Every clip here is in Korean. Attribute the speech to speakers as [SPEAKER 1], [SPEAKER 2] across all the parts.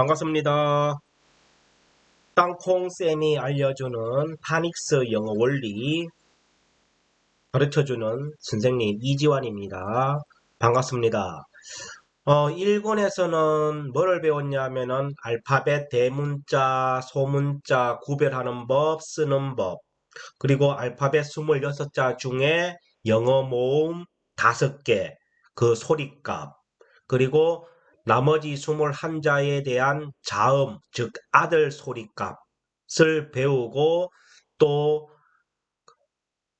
[SPEAKER 1] 반갑습니다. 땅콩쌤이 알려주는 파닉스 영어 원리 가르쳐주는 선생님 이지환입니다. 반갑습니다. 1권에서는 뭐를 배웠냐면은 알파벳, 대문자, 소문자 구별하는 법, 쓰는 법, 그리고 알파벳 26자 중에 영어 모음 5개, 그 소리값, 그리고 나머지 21자에 대한 자음, 즉 아들 소리값을 배우고 또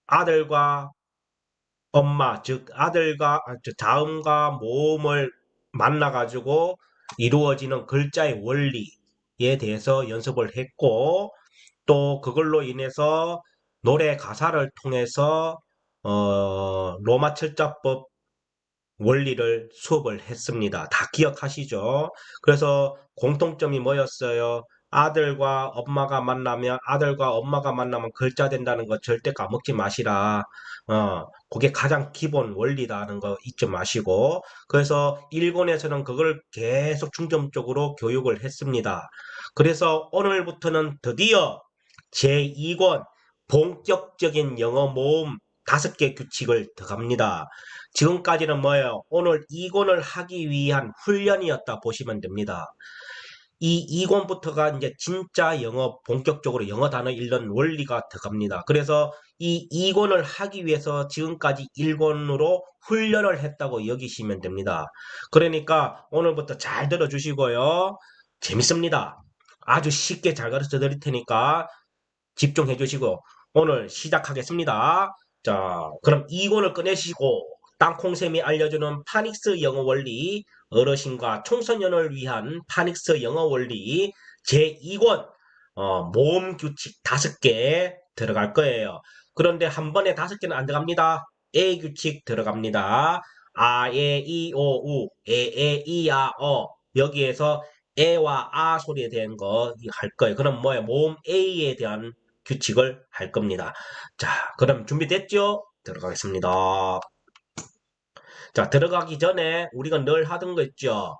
[SPEAKER 1] 아들과 엄마, 즉 자음과 모음을 만나가지고 이루어지는 글자의 원리에 대해서 연습을 했고 또 그걸로 인해서 노래 가사를 통해서 로마 철자법 원리를 수업을 했습니다. 다 기억하시죠? 그래서 공통점이 뭐였어요? 아들과 엄마가 만나면 글자 된다는 거 절대 까먹지 마시라. 그게 가장 기본 원리다는 거 잊지 마시고. 그래서 일본에서는 그걸 계속 중점적으로 교육을 했습니다. 그래서 오늘부터는 드디어 제2권 본격적인 영어 모음 5개 규칙을 더갑니다. 지금까지는 뭐예요? 오늘 2권을 하기 위한 훈련이었다 보시면 됩니다. 이 2권부터가 이제 진짜 영어, 본격적으로 영어 단어 읽는 원리가 들어갑니다. 그래서 이 2권을 하기 위해서 지금까지 1권으로 훈련을 했다고 여기시면 됩니다. 그러니까 오늘부터 잘 들어주시고요. 재밌습니다. 아주 쉽게 잘 가르쳐 드릴 테니까 집중해 주시고 오늘 시작하겠습니다. 자, 그럼 2권을 꺼내시고 땅콩쌤이 알려주는 파닉스 영어 원리, 어르신과 청소년을 위한 파닉스 영어 원리 제2권 모음 규칙 5개 들어갈 거예요. 그런데 한 번에 5개는 안 들어갑니다. A 규칙 들어갑니다. 아, 에, 이, 오, 우, 에, 이, 아, 여기에서 에와 아 소리에 대한 거 할 거예요. 그럼 뭐예요? 모음 A에 대한 규칙을 할 겁니다. 자, 그럼 준비됐죠? 들어가겠습니다. 자, 들어가기 전에 우리가 늘 하던 거 있죠?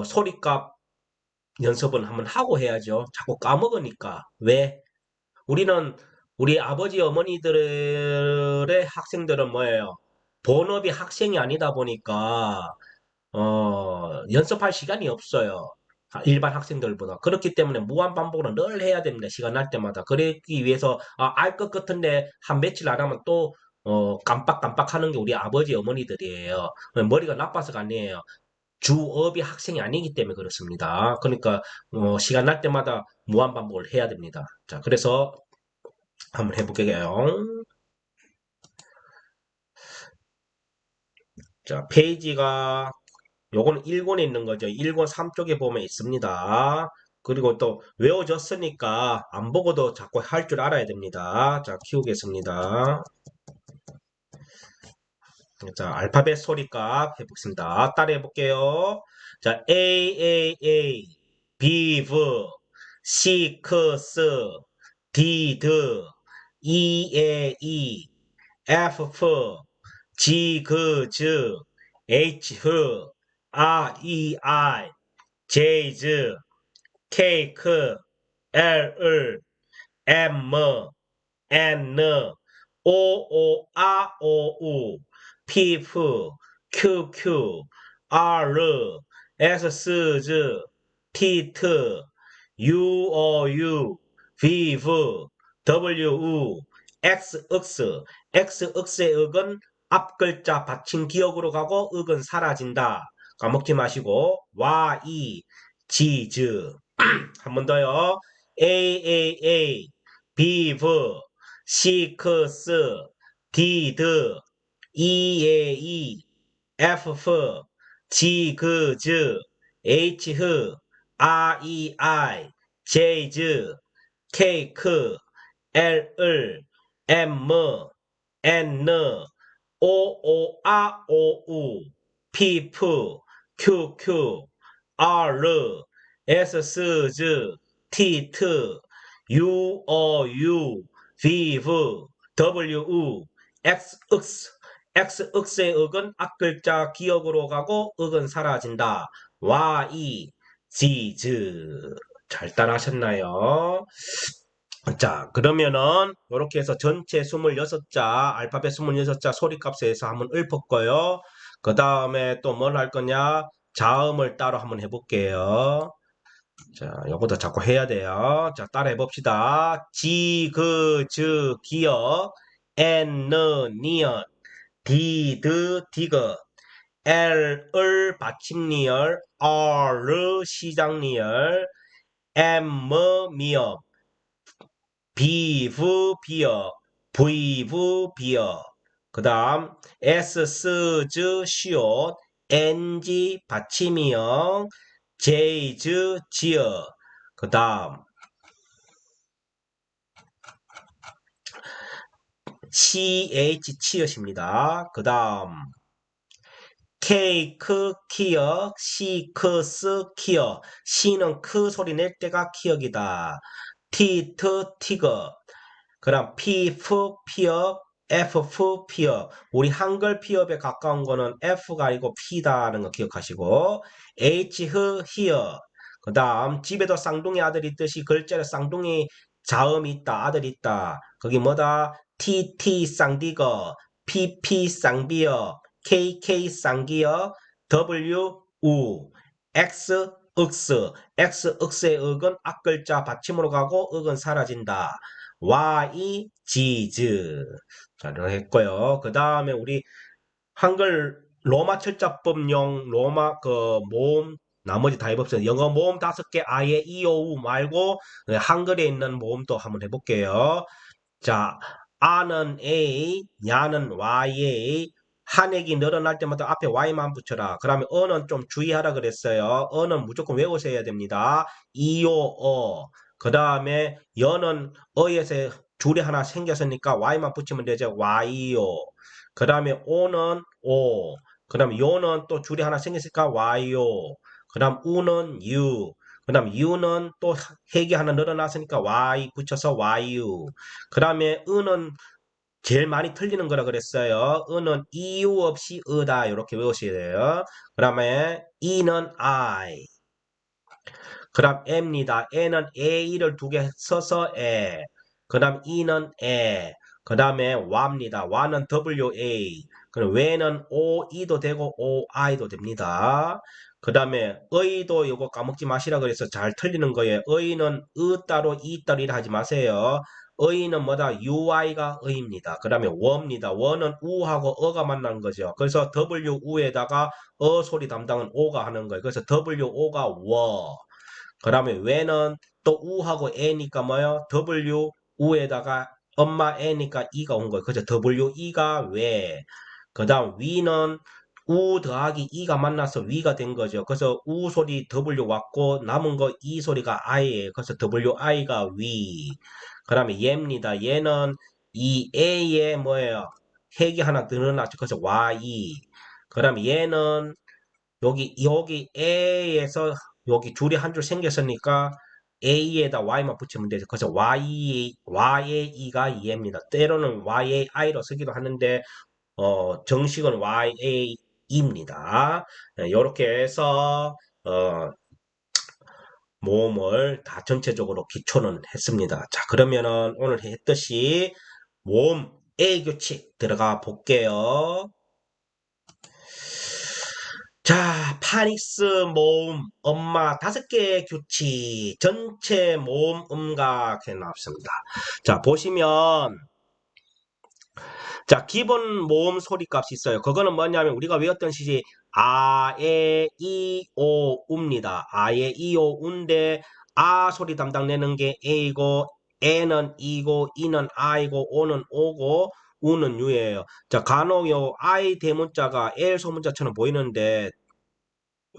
[SPEAKER 1] 소리값 연습은 한번 하고 해야죠. 자꾸 까먹으니까. 왜? 우리는 우리 아버지 어머니들의 학생들은 뭐예요? 본업이 학생이 아니다 보니까 연습할 시간이 없어요. 일반 학생들보다. 그렇기 때문에 무한 반복을 늘 해야 됩니다. 시간 날 때마다. 그러기 위해서, 알 것 같은데 한 며칠 안 하면 또, 깜빡깜빡 하는 게 우리 아버지 어머니들이에요. 머리가 나빠서가 아니에요. 주업이 학생이 아니기 때문에 그렇습니다. 그러니까, 시간 날 때마다 무한 반복을 해야 됩니다. 자, 그래서 한번 해볼게요. 자, 페이지가 요거는 1권에 있는 거죠. 1권 3쪽에 보면 있습니다. 그리고 또 외워졌으니까 안 보고도 자꾸 할 줄 알아야 됩니다. 자, 키우겠습니다. 자, 알파벳 소리값 해보겠습니다. 따라해 볼게요. 자, A, 비브, C, 스, D, E, F, G, 즈, H, R, J, 케이크, L, M, N, O, 피프, R, S, 티트, 비브, X의 억은 앞글자 받침 기억으로 가고 억은 사라진다. 까먹지 마시고 지즈 한 번 더요. 비브, 시크스, 디드, F, 즈, H, 제이즈, 케이크, L, M, N, 피프, R, S, 티트, 비브, X의 억은 앞글자 기억으로 가고 억은 사라진다. 치즈. 잘 따라하셨나요? 자, 그러면은 이렇게 해서 전체 26자, 알파벳 26자 소리값에 서 한번 읊었고요. 그 다음에 또 뭘 할 거냐? 자음을 따로 한번 해볼게요. 자, 요것도 자꾸 해야 돼요. 자, 따라 해봅시다. 지, 그, 즈, 기역, 엔, 느, 니은, 디, 드, 디귿, 엘, 을, 받침리을, 르, 시작리을, 엠, 미음, 비브, 비어, 브이브, 비어. 그 다음, S, 스, 즈, 시옷, NG, 받침이형, J, 즈, 지어. 그 다음, CH, 치엇입니다. 그 다음, 케이크, 키역, 시크스, 키역. C는 크 소리 낼 때가 키역이다. 티트, 티거. 그럼 피프, 피업, F, 피업. 우리 한글 피업에 가까운 거는 F가 아니고 P다는 거 기억하시고. H, 히어. 그 다음, 집에도 쌍둥이 아들이 있듯이 글자에 쌍둥이 자음이 있다, 아들이 있다. 거기 뭐다? TT 쌍디거, PP 쌍비어, KK 쌍기어, W, 우, X, 윽스. X, 윽스의 윽은 앞글자 받침으로 가고 윽은 사라진다. Y, 지즈. 자, 이렇게 했고요. 그 다음에 우리 한글 로마 철자법용 로마 그 모음 나머지 다 해봅시다. 영어 모음 5개 아예 이오우 말고 한글에 있는 모음도 한번 해볼게요. 자, 아는 A, 야는 YA, 한액이 늘어날 때마다 앞에 Y만 붙여라. 그러면 어는 좀 주의하라 그랬어요. 어는 무조건 외우셔야 됩니다. 이오, 어. 그 다음에 여는 어에서 줄이 하나 생겼으니까 Y만 붙이면 되죠. Y요. 그 다음에 오는 오. 그 다음에 요는 또 줄이 하나 생겼으니까 Y요. 그 다음 우는 유. 그 다음 U는 또 핵이 하나 늘어났으니까 Y 붙여서 YU. 그 다음에 은은 제일 많이 틀리는 거라 그랬어요. 은은 이유 없이 으다 이렇게 외우셔야 돼요. 그 다음에 E는 I. 그 다음 M입니다. N은 A를 두 개 써서 에. 그 다음 E는 에. 그 다음에 와입니다. 와는 WA. 그럼 왜는 OE도 되고 OI도 됩니다. 그 다음에 의도 이거 까먹지 마시라 그래서 잘 틀리는 거예요. 의는 으 따로 이 따로 이라 하지 마세요. 의는 뭐다? UI가 의입니다. 그 다음에 워입니다. 워는 우하고 어가 만난 거죠. 그래서 WU에다가 어 소리 담당은 오가 하는 거예요. 그래서 WO가 워. 그 다음에 왜는 또 우하고 애니까 뭐요? W 우에다가 엄마 애니까 이가 온 거예요. 그죠? WE가 왜. 그 다음 위는 우 더하기 이가 만나서 위가 된 거죠. 그래서 우 소리 W 왔고 남은 거 이 소리가 I예요. 그래서 WI가 위. 그 다음에 얘입니다. 얘는 이 A에 뭐예요? 핵이 하나 늘어났죠. 그래서 Y. 그 다음에 얘는 여기 A에서 여기 줄이 한 줄 생겼으니까 A에다 Y만 붙이면 되죠. 그래서 Y의 E가 E입니다. 때로는 Y의 I로 쓰기도 하는데 정식은 YA 입니다. 이렇게 해서 모음을 다 전체적으로 기초는 했습니다. 자, 그러면은 오늘 했듯이 모음 A 규칙 들어가 볼게요. 자, 파닉스 모음 엄마 5개의 규칙 전체 모음 음각 해 나왔습니다. 자, 보시면 자, 기본 모음 소리 값이 있어요. 그거는 뭐냐면 우리가 외웠던 시지 아, 에, 이, 오, 우입니다. 아, 에, 이, 오, 우인데 아 소리 담당 내는 게 A고 에는 이고 이는 I고 오는 오고 우는 유예요. 자, 간혹 요 I 대문자가 L 소문자처럼 보이는데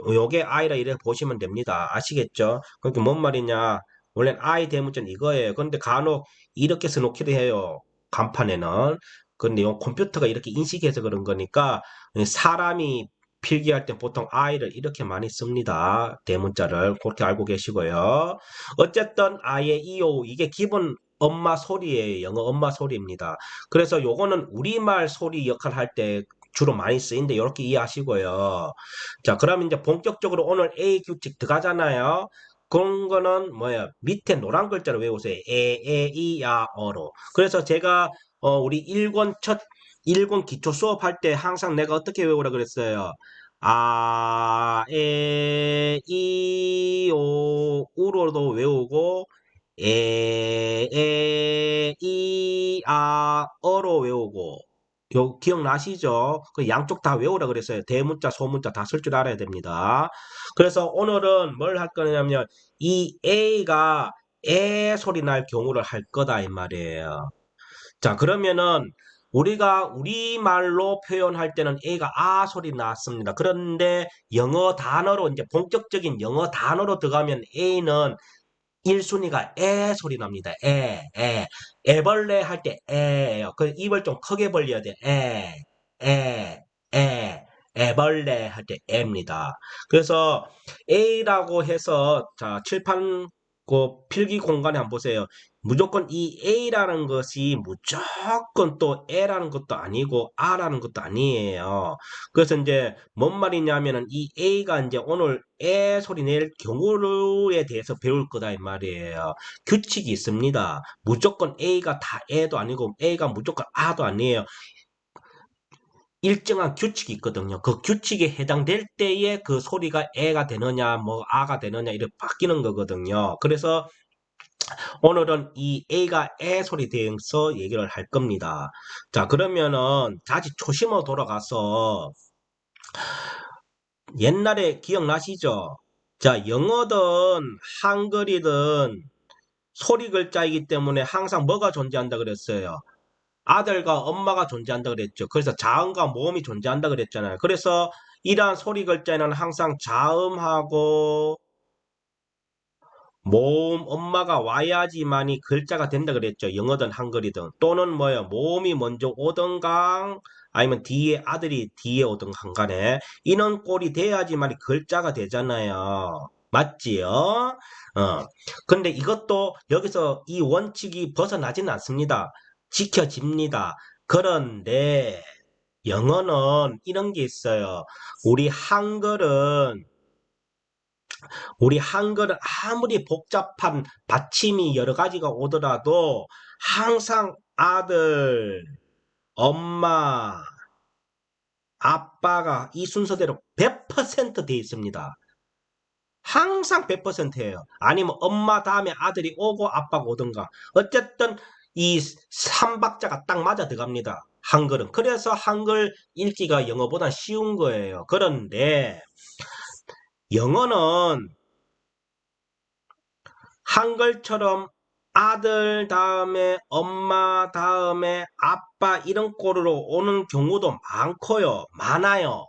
[SPEAKER 1] 요게 I라 이렇게 보시면 됩니다. 아시겠죠? 그러니까 뭔 말이냐? 원래는 I 대문자는 이거예요. 그런데 간혹 이렇게 써놓기도 해요. 간판에는. 근데 요 컴퓨터가 이렇게 인식해서 그런 거니까 사람이 필기할 때 보통 I를 이렇게 많이 씁니다. 대문자를 그렇게 알고 계시고요. 어쨌든 I의 이오 이게 기본 엄마 소리예요. 영어 엄마 소리입니다. 그래서 요거는 우리말 소리 역할 할 때 주로 많이 쓰이는데 이렇게 이해하시고요. 자, 그럼 이제 본격적으로 오늘 A 규칙 들어가잖아요. 그런 거는 뭐야? 밑에 노란 글자로 외우세요. 이, 야, 어로. 그래서 제가 우리 1권 기초 수업할 때 항상 내가 어떻게 외우라 그랬어요? 아, 우로도 외우고 어로 외우고 요 기억나시죠? 그 양쪽 다 외우라 그랬어요. 대문자, 소문자 다 쓸 줄 알아야 됩니다. 그래서 오늘은 뭘 할 거냐면 이 A가 에 소리 날 경우를 할 거다 이 말이에요. 자, 그러면은 우리가 우리말로 표현할 때는 A가 아 소리 났습니다. 그런데 영어 단어로 이제 본격적인 영어 단어로 들어가면 A는 1순위가 에 소리 납니다. 애벌레 할 때 에예요. 그 입을 좀 크게 벌려야 돼. 에, 에, 애벌레 할 때 에입니다. 그래서 A라고 해서 자, 칠판 그 필기 공간에 한번 보세요. 무조건 이 A라는 것이 무조건 또 E라는 것도 아니고 R라는 것도 아니에요. 그래서 이제 뭔 말이냐면은 이 A가 이제 오늘 에 소리 낼 경우에 대해서 배울 거다 이 말이에요. 규칙이 있습니다. 무조건 A가 다 E도 아니고 A가 무조건 A도 아니에요. 일정한 규칙이 있거든요. 그 규칙에 해당될 때에 그 소리가 에가 되느냐, 뭐 아가 되느냐 이렇게 바뀌는 거거든요. 그래서 오늘은 이 A가 에 소리 대해서 얘기를 할 겁니다. 자, 그러면은 다시 초심으로 돌아가서 옛날에 기억나시죠? 자, 영어든 한글이든 소리 글자이기 때문에 항상 뭐가 존재한다 그랬어요? 아들과 엄마가 존재한다 그랬죠. 그래서 자음과 모음이 존재한다 그랬잖아요. 그래서 이러한 소리 글자에는 항상 자음하고 모음 엄마가 와야지만이 글자가 된다 그랬죠. 영어든 한글이든 또는 뭐예요? 모음이 먼저 오든가 아니면 뒤에 아들이 뒤에 오든가 간에 이런 꼴이 돼야지만이 글자가 되잖아요. 맞지요? 근데 이것도 여기서 이 원칙이 벗어나지는 않습니다. 지켜집니다. 그런데 영어는 이런 게 있어요. 우리 한글은 우리 한글은 아무리 복잡한 받침이 여러 가지가 오더라도 항상 아들, 엄마, 아빠가 이 순서대로 100%돼 있습니다. 항상 100%예요. 아니면 엄마 다음에 아들이 오고 아빠가 오든가. 어쨌든 이 3박자가 딱 맞아 들어갑니다. 한글은. 그래서 한글 읽기가 영어보다 쉬운 거예요. 그런데 영어는 한글처럼 아들 다음에 엄마 다음에 아빠 이런 꼴로 오는 경우도 많고요. 많아요.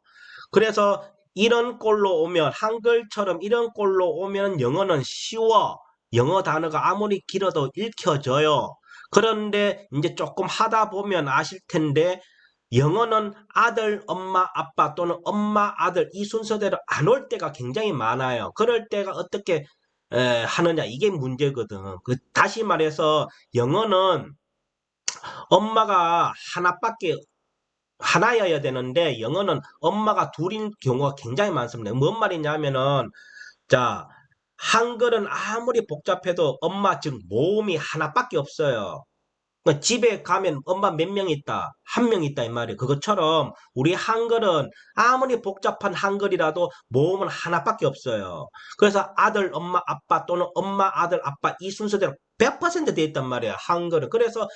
[SPEAKER 1] 그래서 이런 꼴로 오면 한글처럼 이런 꼴로 오면 영어는 쉬워. 영어 단어가 아무리 길어도 읽혀져요. 그런데 이제 조금 하다 보면 아실 텐데 영어는 아들, 엄마, 아빠 또는 엄마, 아들 이 순서대로 안 올 때가 굉장히 많아요. 그럴 때가 어떻게 하느냐 이게 문제거든. 다시 말해서 영어는 엄마가 하나여야 되는데 영어는 엄마가 둘인 경우가 굉장히 많습니다. 뭔 말이냐면은 자 한글은 아무리 복잡해도 엄마 즉 모음이 하나밖에 없어요. 그러니까 집에 가면 엄마 몇 명 있다? 한 명 있다 이 말이에요. 그것처럼 우리 한글은 아무리 복잡한 한글이라도 모음은 하나밖에 없어요. 그래서 아들, 엄마, 아빠 또는 엄마, 아들, 아빠 이 순서대로 100%돼 있단 말이에요. 한글은. 그래서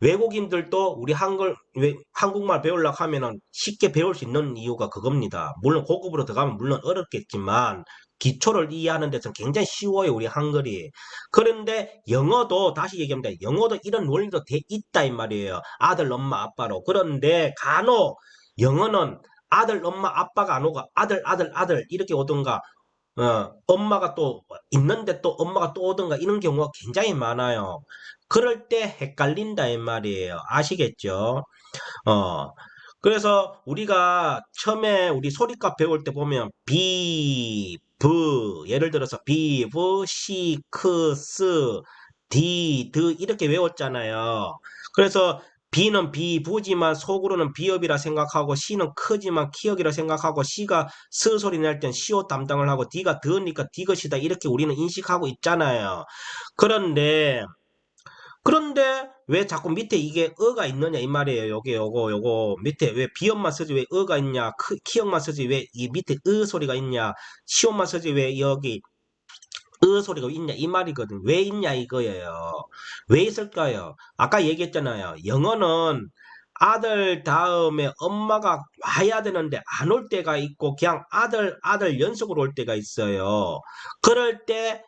[SPEAKER 1] 외국인들도 우리 한국말 배우려고 하면은 쉽게 배울 수 있는 이유가 그겁니다. 물론 고급으로 들어가면 물론 어렵겠지만 기초를 이해하는 데서는 굉장히 쉬워요, 우리 한글이. 그런데 영어도 다시 얘기합니다. 영어도 이런 원리도 돼 있다 이 말이에요. 아들, 엄마, 아빠로. 그런데 간혹 영어는 아들, 엄마, 아빠가 안 오고 아들, 아들, 아들 이렇게 오던가 엄마가 또 있는데 또 엄마가 또 오던가 이런 경우가 굉장히 많아요. 그럴 때 헷갈린다 이 말이에요. 아시겠죠? 어. 그래서 우리가 처음에 우리 소리값 배울 때 보면 비, 브 예를 들어서 비, 브, 시, 크, 스, 디, 드 이렇게 외웠잖아요. 그래서 B는 비부지만 속으로는 비읍이라 생각하고 C는 크지만 키역이라 생각하고 C가 스 소리 낼 땐 시옷 담당을 하고 D가 드으니까 디귿이다 이렇게 우리는 인식하고 있잖아요. 그런데 왜 자꾸 밑에 이게 어가 있느냐 이 말이에요. 요거 밑에 왜 비음만 쓰지 왜 어가 있냐 키역만 쓰지 왜 이 밑에 으 소리가 있냐 시옷만 쓰지 왜 여기 으 소리가 있냐 이 말이거든. 왜 있냐 이거예요. 왜 있을까요? 아까 얘기했잖아요. 영어는 아들 다음에 엄마가 와야 되는데 안 올 때가 있고 그냥 아들 연속으로 올 때가 있어요. 그럴 때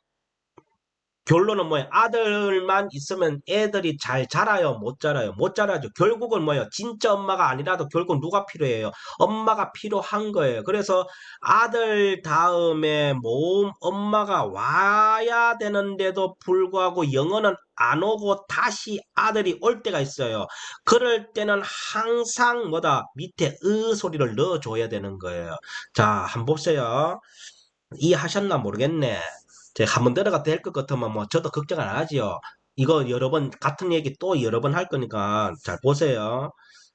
[SPEAKER 1] 결론은 뭐예요? 아들만 있으면 애들이 잘 자라요? 못 자라요? 못 자라죠. 결국은 뭐예요? 진짜 엄마가 아니라도 결국 누가 필요해요? 엄마가 필요한 거예요. 그래서 아들 다음에 모음 엄마가 와야 되는데도 불구하고 영어는 안 오고 다시 아들이 올 때가 있어요. 그럴 때는 항상 뭐다? 밑에 으 소리를 넣어줘야 되는 거예요. 자, 한번 보세요. 이해하셨나 모르겠네. 제가 한번 들어가 될 것 같으면 뭐 저도 걱정 안 하지요. 이거 여러 번 같은 얘기 또 여러 번 할 거니까 잘 보세요.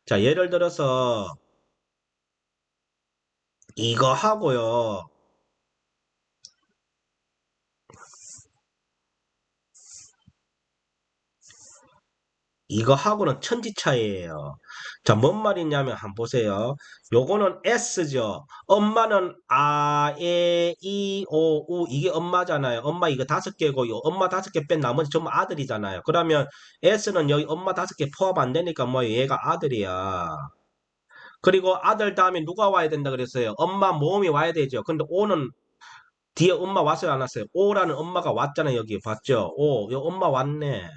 [SPEAKER 1] 자, 예를 들어서 이거 하고요. 이거 하고는 천지 차이예요. 자, 뭔 말이냐면 한번 보세요. 요거는 S죠. 엄마는 아, 에, 이, 오, 우 이게 엄마잖아요. 엄마 이거 5개고 요 엄마 5개 뺀 나머지 전부 아들이잖아요. 그러면 S는 여기 엄마 5개 포함 안 되니까 뭐 얘가 아들이야. 그리고 아들 다음에 누가 와야 된다 그랬어요? 엄마 모음이 와야 되죠. 근데 오는 뒤에 엄마 왔어요, 안 왔어요? 오라는 엄마가 왔잖아요, 여기 봤죠? 오, 요 엄마 왔네.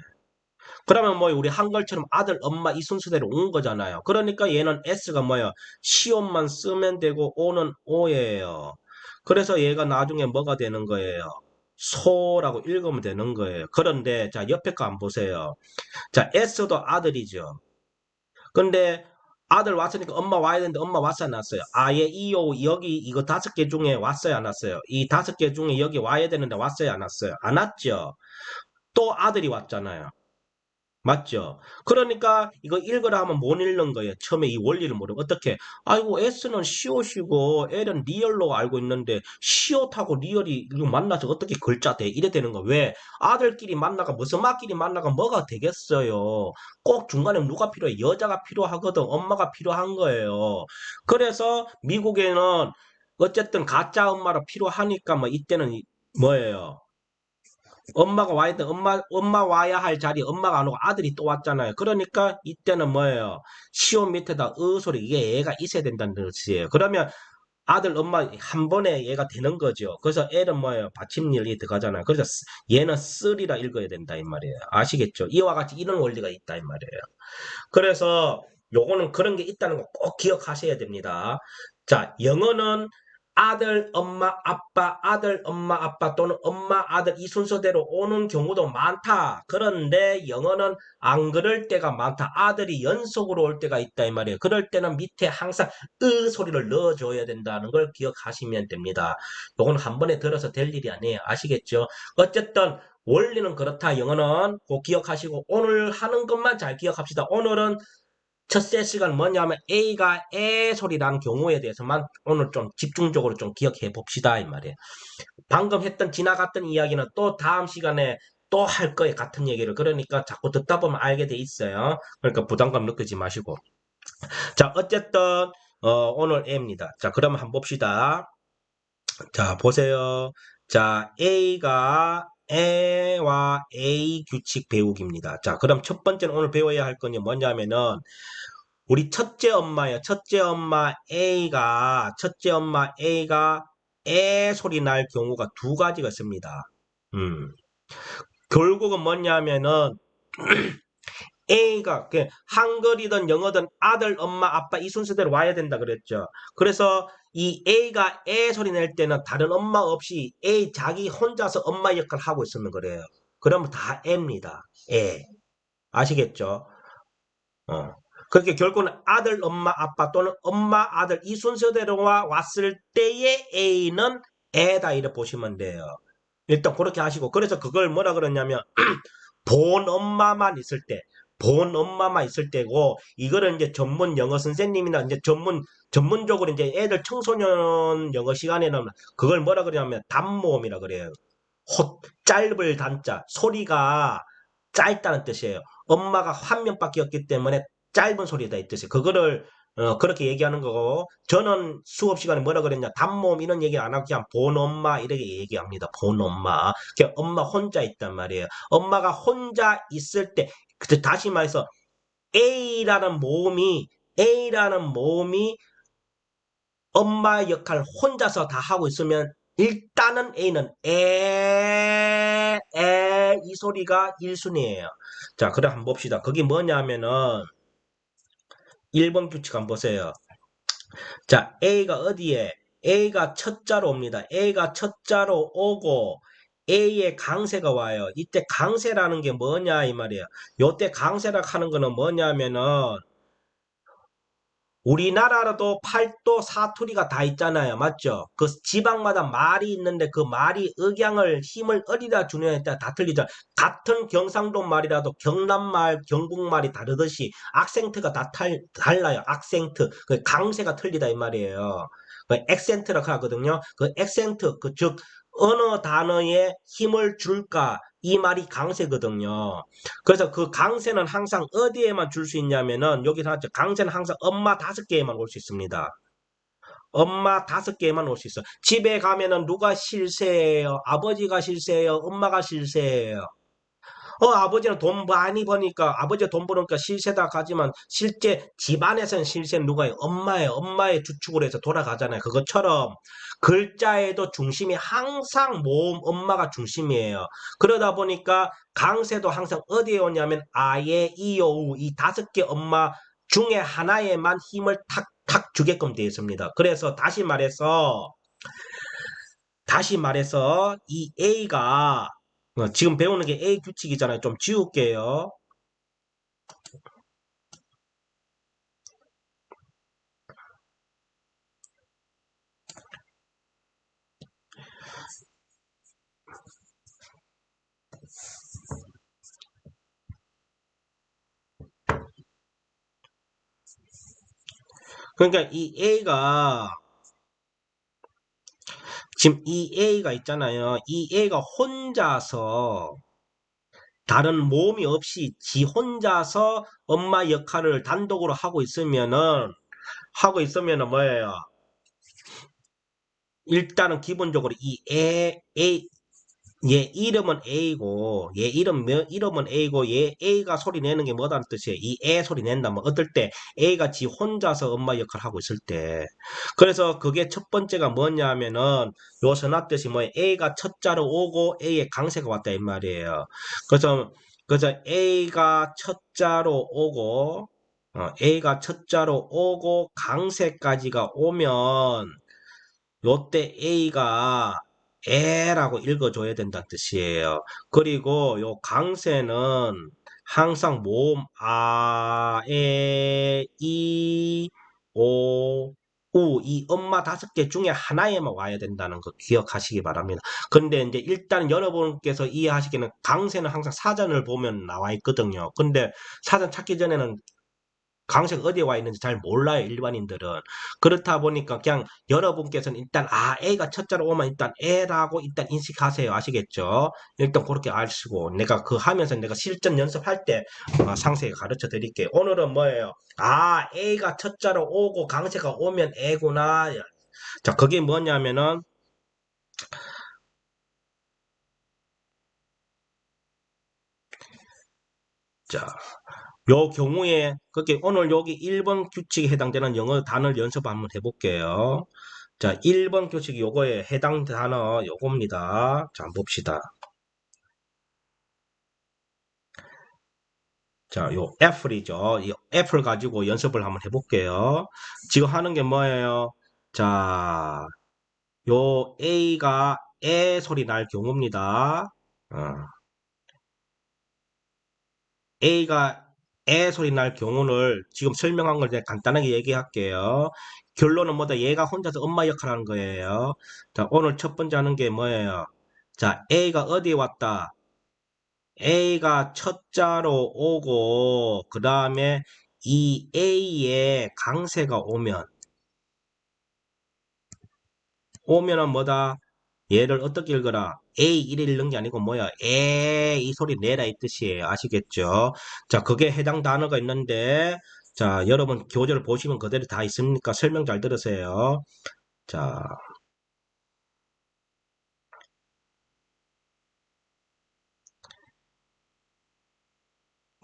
[SPEAKER 1] 그러면 뭐 우리 한글처럼 아들, 엄마 이 순서대로 온 거잖아요. 그러니까 얘는 S가 뭐예요? 시옷만 쓰면 되고 O는 O예요. 그래서 얘가 나중에 뭐가 되는 거예요? 소라고 읽으면 되는 거예요. 그런데 자 옆에 거 안 보세요. 자 S도 아들이죠. 근데 아들 왔으니까 엄마 와야 되는데 엄마 왔어요 안 왔어요? 아예 이요 여기 이거 5개 중에 왔어요 안 왔어요? 이 5개 중에 여기 와야 되는데 왔어요 안 왔어요? 안 왔죠. 또 아들이 왔잖아요. 맞죠? 그러니까 이거 읽으라 하면 못 읽는 거예요. 처음에 이 원리를 모르고 어떻게 아이고 S는 시옷이고 L은 리얼로 알고 있는데 시옷하고 리얼이 이거 만나서 어떻게 글자 돼? 이래 되는 거. 왜? 아들끼리 만나가 무슨 마끼리 만나가 뭐가 되겠어요. 꼭 중간에 누가 필요해? 여자가 필요하거든. 엄마가 필요한 거예요. 그래서 미국에는 어쨌든 가짜 엄마가 필요하니까 뭐 이때는 뭐예요? 엄마가 와야 돼. 엄마 와야 할 자리 엄마가 안 오고 아들이 또 왔잖아요. 그러니까 이때는 뭐예요? 시옷 밑에다 으 소리 이게 얘가 있어야 된다는 뜻이에요. 그러면 아들 엄마 한 번에 얘가 되는 거죠. 그래서 L은 뭐예요? 받침일이 들어가잖아요. 그래서 얘는 쓰리라 읽어야 된다 이 말이에요. 아시겠죠? 이와 같이 이런 원리가 있다 이 말이에요. 그래서 요거는 그런 게 있다는 거 꼭 기억하셔야 됩니다. 자, 영어는 아들, 엄마, 아빠, 아들, 엄마, 아빠 또는 엄마, 아들 이 순서대로 오는 경우도 많다. 그런데 영어는 안 그럴 때가 많다. 아들이 연속으로 올 때가 있다 이 말이에요. 그럴 때는 밑에 항상 으 소리를 넣어줘야 된다는 걸 기억하시면 됩니다. 요건 한 번에 들어서 될 일이 아니에요. 아시겠죠? 어쨌든 원리는 그렇다. 영어는 꼭 기억하시고 오늘 하는 것만 잘 기억합시다. 오늘은 첫 세시간 뭐냐면 A가 에 소리라는 경우에 대해서만 오늘 좀 집중적으로 좀 기억해 봅시다 이 말이에요. 방금 했던 지나갔던 이야기는 또 다음 시간에 또 할 거예요. 같은 얘기를. 그러니까 자꾸 듣다 보면 알게 돼 있어요. 그러니까 부담감 느끼지 마시고. 자 어쨌든 오늘 A입니다. 자 그러면 한번 봅시다. 자 보세요. 자 A가 에와 A 규칙 배우기입니다. 자 그럼 첫 번째는 오늘 배워야 할 건이 뭐냐면은 우리 첫째 엄마 A가 에 소리 날 경우가 두 가지가 있습니다. 음. 결국은 뭐냐면은 A가 한글이든 영어든 아들, 엄마, 아빠 이 순서대로 와야 된다 그랬죠. 그래서 이 A가 에 소리 낼 때는 다른 엄마 없이 A 자기 혼자서 엄마 역할을 하고 있으면 그래요. 그러면 다 A입니다. 에. 아시겠죠? 어. 그렇게 결국은 아들, 엄마, 아빠 또는 엄마, 아들 이 순서대로 왔을 때의 A는 애다 이렇게 보시면 돼요. 일단 그렇게 하시고 그래서 그걸 뭐라 그러냐면 본 엄마만 있을 때 본 엄마만 있을 때고, 이거를 이제 전문 영어 선생님이나 이제 전문적으로 이제 애들 청소년 영어 시간에는 그걸 뭐라 그러냐면 단모음이라 그래요. 짧을 단자, 소리가 짧다는 뜻이에요. 엄마가 한 명밖에 없기 때문에 짧은 소리다 이 뜻이에요. 그거를 그렇게 얘기하는 거고, 저는 수업 시간에 뭐라 그랬냐, 단모음 이런 얘기 안 하고 그냥 본 엄마 이렇게 얘기합니다. 본 엄마. 그냥 엄마 혼자 있단 말이에요. 엄마가 혼자 있을 때, 다시 말해서 A라는 모음이 엄마 역할 혼자서 다 하고 있으면 일단은 A는 이 소리가 1순위예요. 자, 그래 한번 봅시다. 그게 뭐냐면은 1번 규칙 한번 보세요. 자, A가 어디에? A가 첫 자로 옵니다. A가 첫 자로 오고 A의 강세가 와요. 이때 강세라는 게 뭐냐 이 말이에요. 요때 강세라 하는 거는 뭐냐면은 우리나라라도 팔도 사투리가 다 있잖아요. 맞죠? 그 지방마다 말이 있는데 그 말이 힘을 어디다 주느냐에 따라 다 틀리죠. 같은 경상도 말이라도 경남말, 경북말이 다르듯이 악센트가 다 달라요. 악센트. 그 강세가 틀리다 이 말이에요. 그 액센트라고 하거든요. 그 액센트, 즉 어느 단어에 힘을 줄까? 이 말이 강세거든요. 그래서 그 강세는 항상 어디에만 줄 수 있냐면은 여기 나왔죠. 강세는 항상 엄마 5개에만 올 수 있습니다. 엄마 5개에만 올 수 있어. 집에 가면은 누가 실세예요? 아버지가 실세예요? 엄마가 실세예요? 아버지는 돈 많이 버니까, 아버지가 돈 버니까 실세다 가지만, 실제 집안에서는 실세는 누가요? 엄마의 주축으로 해서 돌아가잖아요. 그것처럼, 글자에도 중심이 항상 모음 엄마가 중심이에요. 그러다 보니까, 강세도 항상 어디에 오냐면, 아예, 이요, 이 5개 엄마 중에 하나에만 힘을 탁탁 주게끔 되어 있습니다. 그래서 다시 말해서 이 A가 지금 배우는 게 A 규칙이잖아요. 좀 지울게요. 그러니까 지금 이 A가 있잖아요. 이 A가 혼자서 다른 모음이 없이 지 혼자서 엄마 역할을 단독으로 하고 있으면은 뭐예요? 일단은 기본적으로 얘 이름은 A고, 이름은 A고, 얘 A가 소리 내는 게 뭐다는 뜻이에요. 이 소리 낸다면, 어떨 때, A가 지 혼자서 엄마 역할을 하고 있을 때. 그래서 그게 첫 번째가 뭐냐면은, 요 선악듯이 A가 첫 자로 오고, A의 강세가 왔다, 이 말이에요. 그래서 A가 첫 자로 오고, 강세까지가 오면, 요때 A가 에라고 읽어줘야 된다는 뜻이에요. 그리고 요 강세는 항상 모음 오, 우 이 엄마 5개 중에 하나에만 와야 된다는 거 기억하시기 바랍니다. 근데 이제 일단 여러분께서 이해하시기는 강세는 항상 사전을 보면 나와 있거든요. 근데 사전 찾기 전에는 강세가 어디에 와 있는지 잘 몰라요, 일반인들은. 그렇다 보니까 그냥 여러분께서는 일단, A가 첫자로 오면 일단 A라고 일단 인식하세요. 아시겠죠? 일단 그렇게 아시고, 내가 하면서 내가 실전 연습할 때 상세히 가르쳐 드릴게요. 오늘은 뭐예요? A가 첫자로 오고 강세가 오면 A구나. 자, 그게 뭐냐면은, 자, 요 경우에, 그렇게 오늘 여기 1번 규칙에 해당되는 영어 단어를 연습 한번 해볼게요. 자, 1번 규칙 요거에 해당 단어 요겁니다. 자, 한번 봅시다. 자, 요 애플이죠. 이 애플 가지고 연습을 한번 해볼게요. 지금 하는 게 뭐예요? 자, 요 A가 에 소리 날 경우입니다. 어, A가 에 소리 날 경우를 지금 설명한 걸 제가 간단하게 얘기할게요. 결론은 뭐다? 얘가 혼자서 엄마 역할 하는 거예요. 자, 오늘 첫 번째 하는 게 뭐예요? 자, A가 어디에 왔다? A가 첫 자로 오고 그 다음에 이 A에 강세가 오면은 뭐다? 얘를 어떻게 읽어라? A 이래 읽는 게 아니고 뭐야? 이 소리 내라 이 뜻이에요. 아시겠죠? 자, 그게 해당 단어가 있는데 자, 여러분 교재를 보시면 그대로 다 있으니까 설명 잘 들으세요. 자,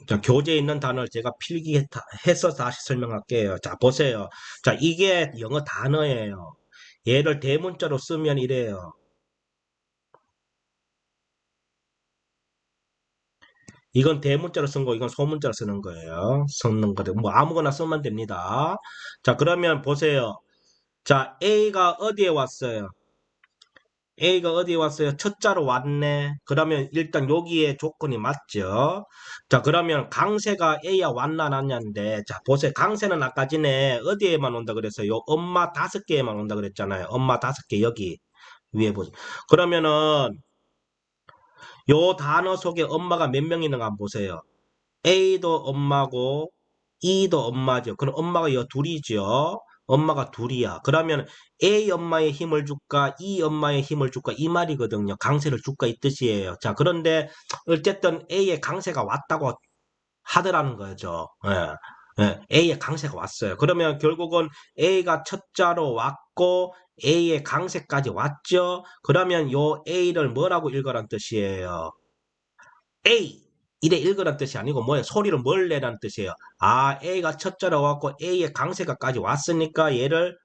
[SPEAKER 1] 자, 교재에 있는 단어를 제가 필기해서 다시 설명할게요. 자, 보세요. 자, 이게 영어 단어예요. 얘를 대문자로 쓰면 이래요. 이건 대문자로 쓴 거, 이건 소문자로 쓰는 거예요. 쓰는 거で뭐 아무거나 쓰면 됩니다. 자, 그러면 보세요. 자, A가 어디에 왔어요? A가 어디에 왔어요? 첫 자로 왔네. 그러면 일단 여기에 조건이 맞죠? 자, 그러면 강세가 A야 왔나 났냐인데, 자, 보세요. 강세는 아까 전에 어디에만 온다 그랬어요? 엄마 5개에만 온다 그랬잖아요. 엄마 5개 여기 위에 보세요. 그러면은 요 단어 속에 엄마가 몇 명 있는가 한번 보세요. A도 엄마고 E도 엄마죠. 그럼 엄마가 여 둘이죠. 엄마가 둘이야. 그러면 A 엄마의 힘을 줄까? E 엄마의 힘을 줄까? 이 말이거든요. 강세를 줄까? 이 뜻이에요. 자, 그런데 어쨌든 A의 강세가 왔다고 하더라는 거죠. 예. 예, A의 강세가 왔어요. 그러면 결국은 A가 첫 자로 왔고 A의 강세까지 왔죠. 그러면 요 A를 뭐라고 읽으란 뜻이에요? A 이래 읽으란 뜻이 아니고 뭐예요? 소리를 뭘 내라는 뜻이에요. 아, A가 첫자로 왔고 A의 강세가까지 왔으니까 얘를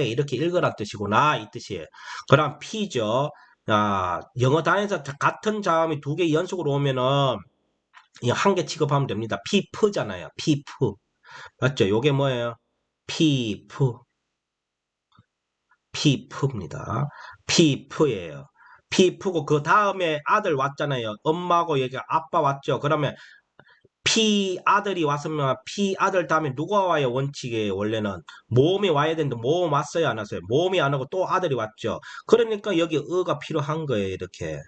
[SPEAKER 1] 이렇게 읽으란 뜻이구나 이 뜻이에요. 그럼 P죠. 아, 영어 단에서 같은 자음이 2개 연속으로 오면은 한 개 취급하면 됩니다. 피프잖아요. 피프. 맞죠? 요게 뭐예요? 피프. 피프입니다. 피프예요. 피프고 그 다음에 아들 왔잖아요. 엄마고 여기 아빠 왔죠. 그러면 피 아들이 왔으면 피 아들 다음에 누가 와요? 원칙에 원래는 모음이 와야 되는데 모음 왔어요 안 왔어요? 모음이 안 오고 또 아들이 왔죠. 그러니까 여기 어가 필요한 거예요. 이렇게